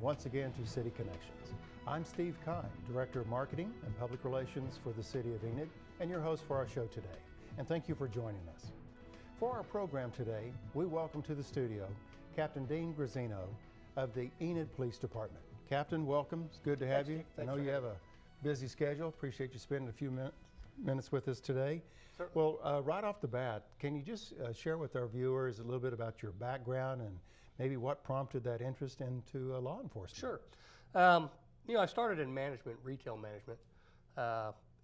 welcome once again to City Connections. I'm Steve Kime, Director of Marketing and Public Relations for the City of Enid, and your host for our show today. And thank you for joining us. For our program today, we welcome to the studio Captain Dean Grassino of the Enid Police Department. Captain, welcome. It's good to have you. I know you have a busy schedule. Appreciate you spending a few minutes with us today. Certainly. Well, right off the bat, can you just share with our viewers a little bit about your background and maybe what prompted that interest into law enforcement? Sure. I started in management, retail management.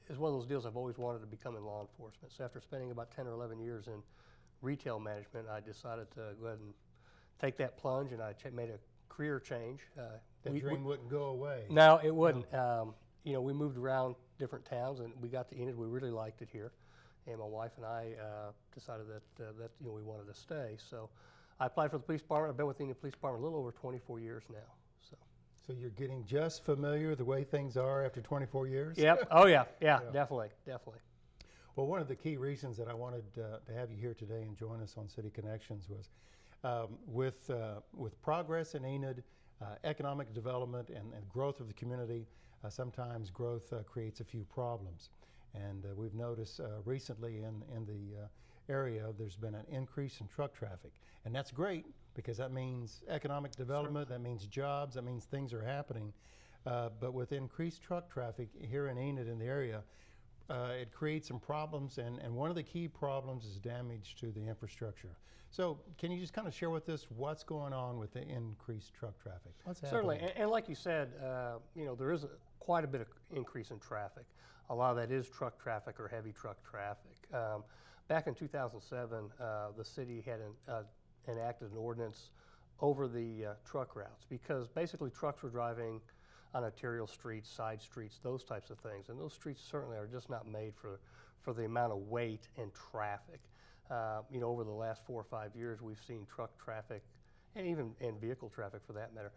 It's one of those deals I've always wanted to become in law enforcement. So after spending about 10 or 11 years in retail management, I decided to go ahead and take that plunge, and I made a career change. That dream wouldn't go away. No, it wouldn't. We moved around different towns, and we got to Enid. We really liked it here, and my wife and I decided that we wanted to stay. So I applied for the police department. I've been with the Enid Police Department a little over 24 years now. So you're getting just familiar the way things are after 24 years? Yep. Oh yeah. Definitely. Well, one of the key reasons that I wanted to have you here today and join us on City Connections was with progress in Enid, economic development and growth of the community, sometimes growth creates a few problems. And we've noticed recently in the area there's been an increase in truck traffic. And that's great because that means economic development, that means jobs, that means things are happening. But with increased truck traffic here in Enid in the area, it creates some problems, and one of the key problems is damage to the infrastructure. So can you just kind of share with us what's going on with the increased truck traffic? What's happening? Certainly, and like you said, there is quite a bit of increase in traffic. A lot of that is truck traffic or heavy truck traffic. Back in 2007, the city had enacted an ordinance over the truck routes because basically trucks were driving on arterial streets, side streets, those types of things. And those streets certainly are just not made for the amount of weight and traffic. Over the last 4 or 5 years, we've seen truck traffic and vehicle traffic for that matter,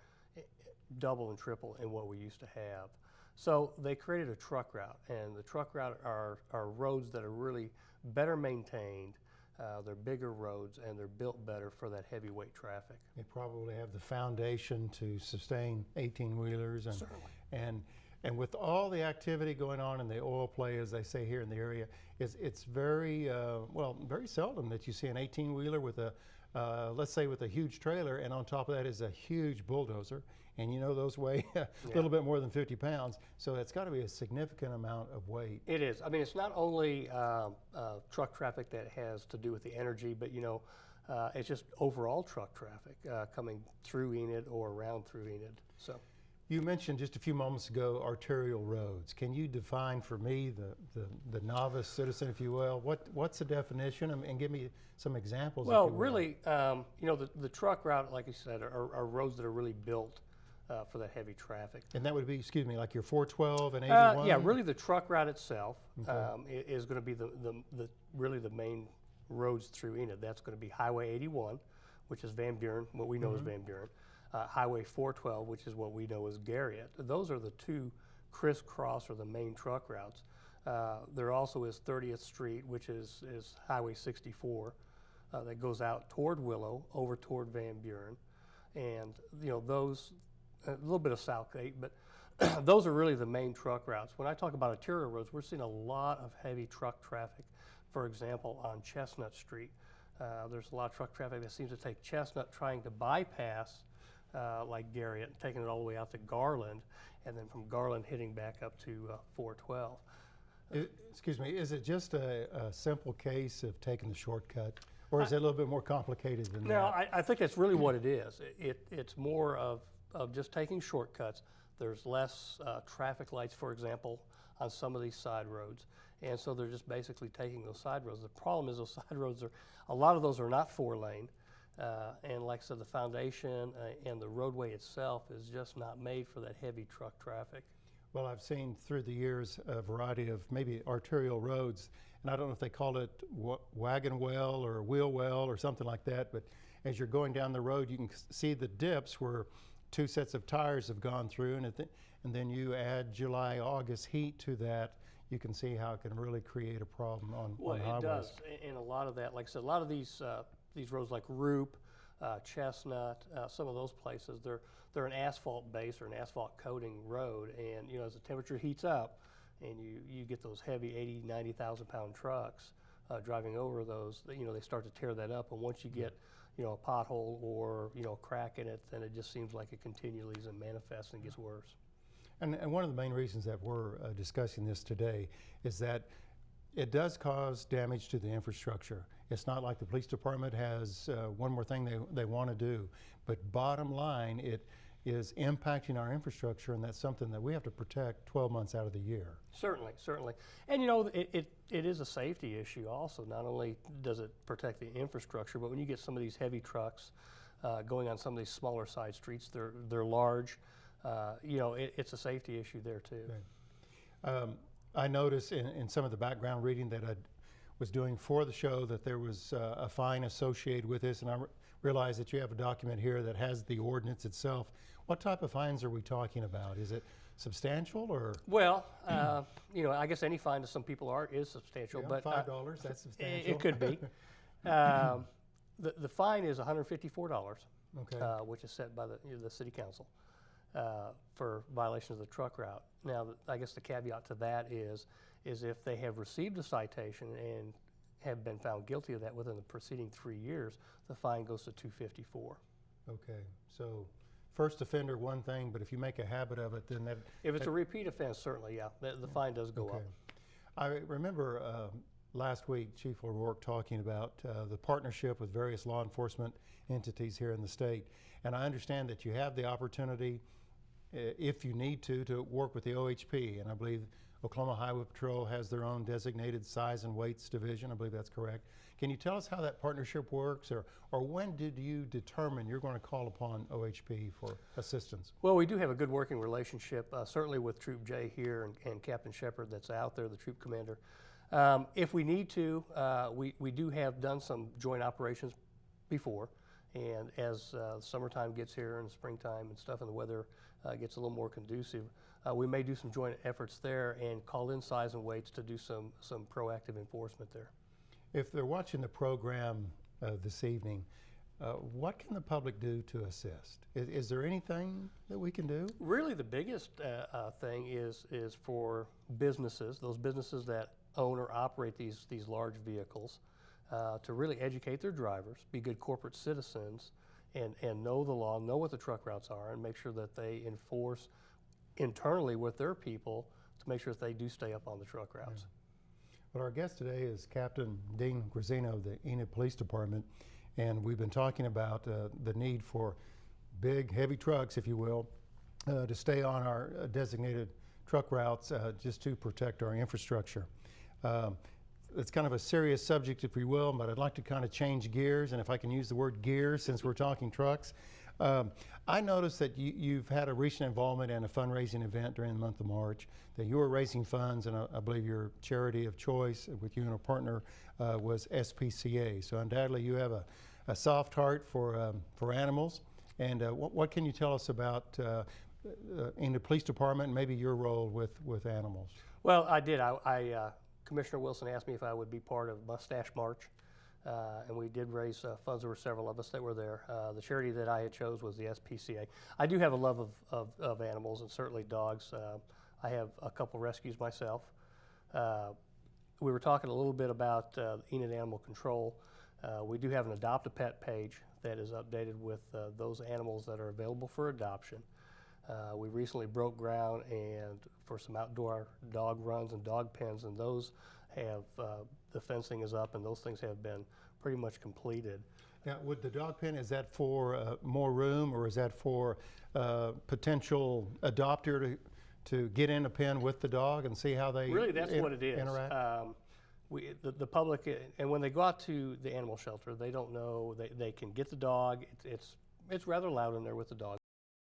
double and triple in what we used to have. So they created a truck route, and the truck route are roads that are really better maintained. They're bigger roads, and they're built better for that heavyweight traffic. They probably have the foundation to sustain 18-wheelers. And with all the activity going on in the oil play, as they say here in the area, it's very, very seldom that you see an 18-wheeler with let's say with a huge trailer, and on top of that is a huge bulldozer. And those weigh a little bit more than 50 pounds. So it's got to be a significant amount of weight. It is. I mean, it's not only truck traffic that has to do with the energy, but it's just overall truck traffic coming through Enid or around through Enid. So. You mentioned just a few moments ago arterial roads. Can you define for me, the novice citizen, if you will, what's the definition, and give me some examples? Well, really, the truck route, like you said, are roads that are really built for that heavy traffic. And that would be, like your 412 and 81? Yeah, really the truck route itself is going to be really the main roads through Enid. That's going to be Highway 81, which is Van Buren, what we know as Van Buren. Highway 412, which is what we know as Garriott. Those are the two crisscross or the main truck routes. There also is 30th Street, which is Highway 64, that goes out toward Willow, over toward Van Buren. And those, a little bit of Southgate, but those are really the main truck routes. When I talk about arterial roads, we're seeing a lot of heavy truck traffic. For example, on Chestnut Street, there's a lot of truck traffic that seems to take Chestnut trying to bypass like Garriott, taking it all the way out to Garland, and then from Garland hitting back up to 412. Excuse me, is it just a simple case of taking the shortcut, or is it a little bit more complicated than that? No, I think that's really what it is. It's more of just taking shortcuts. There's less traffic lights, for example, on some of these side roads, and so they're just basically taking those side roads. The problem is those side roads a lot of those are not 4-lane. And like I said, the foundation and the roadway itself is just not made for that heavy truck traffic. Well, I've seen through the years a variety of maybe arterial roads, and I don't know if they call it wagon well or wheel well or something like that, but as you're going down the road, you can see the dips where 2 sets of tires have gone through, and then you add July, August heat to that, you can see how it can really create a problem on highways. Well, it does, and a lot of that, like I said, a lot of these roads like Roop, Chestnut, some of those places, they're an asphalt base or an asphalt coating road, and as the temperature heats up, and you get those heavy 80, 90,000 pound trucks driving over those, they start to tear that up, and once you get a pothole or a crack in it, then it just seems like it continually manifests and gets worse. And one of the main reasons that we're discussing this today is that it does cause damage to the infrastructure. It's not like the police department has one more thing they want to do, but bottom line, it is impacting our infrastructure, and that's something that we have to protect 12 months out of the year. Certainly, certainly. And it is a safety issue also. Not only does it protect the infrastructure, but when you get some of these heavy trucks going on some of these smaller side streets, they're large, it's a safety issue there too. Okay. I noticed in some of the background reading that I was doing for the show that there was a fine associated with this, and I realize that you have a document here that has the ordinance itself. What type of fines are we talking about? Is it substantial or? Well, I guess any fine to some people is substantial, but $5, that's substantial. It could be. The fine is $154, okay. which is set by the city council for violation of the truck route. Now, I guess the caveat to that is if they have received a citation and have been found guilty of that within the preceding 3 years, the fine goes to $254. Okay, so first offender, one thing, but if you make a habit of it, then that. If it's a repeat offense, certainly, yeah, the fine does go up. I remember last week Chief O'Rourke talking about the partnership with various law enforcement entities here in the state, and I understand that you have the opportunity, if you need to work with the OHP, and I believe Oklahoma Highway Patrol has their own designated size and weights division. I believe that's correct. Can you tell us how that partnership works, or when did you determine you're going to call upon OHP for assistance? Well, we do have a good working relationship, certainly with Troop J here and Captain Shepard that's out there, the troop commander. If we need to, we do have done some joint operations before, and as summertime gets here and springtime and stuff and the weather gets a little more conducive, we may do some joint efforts there and call in size and weights to do some proactive enforcement there. If they're watching the program this evening, what can the public do to assist? Is there anything that we can do? Really, the biggest thing is for businesses, those businesses that own or operate these large vehicles, to really educate their drivers, be good corporate citizens, and know the law, know what the truck routes are, and make sure that they enforce internally with their people to make sure that they do stay up on the truck routes. Yeah. Well, our guest today is Captain Dean Grassino of the Enid Police Department, and we've been talking about the need for big, heavy trucks, if you will, to stay on our designated truck routes just to protect our infrastructure. It's kind of a serious subject, if you will, but I'd like to kind of change gears, and if I can use the word gears since we're talking trucks. I noticed that you've had a recent involvement in a fundraising event during the month of March, that you were raising funds, and I believe your charity of choice with you and a partner was SPCA. So undoubtedly you have a soft heart for animals. And what can you tell us about in the police department and maybe your role with animals? Well, I did. Commissioner Wilson asked me if I would be part of Mustache March. And we did raise funds. There were several of us that were there. The charity that I had chose was the SPCA. I do have a love of animals, and certainly dogs. I have a couple rescues myself. We were talking a little bit about Enid Animal Control. We do have an Adopt a Pet page that is updated with those animals that are available for adoption. We recently broke ground and for some outdoor dog runs and dog pens, and those have the fencing is up, and those things have been pretty much completed. Now, with the dog pen, is that for more room, or is that for potential adopter to get in a pen with the dog and see how they really that's what it is. Interact? The public, and when they go out to the animal shelter, they don't know they can get the dog. It's rather loud in there with the dog.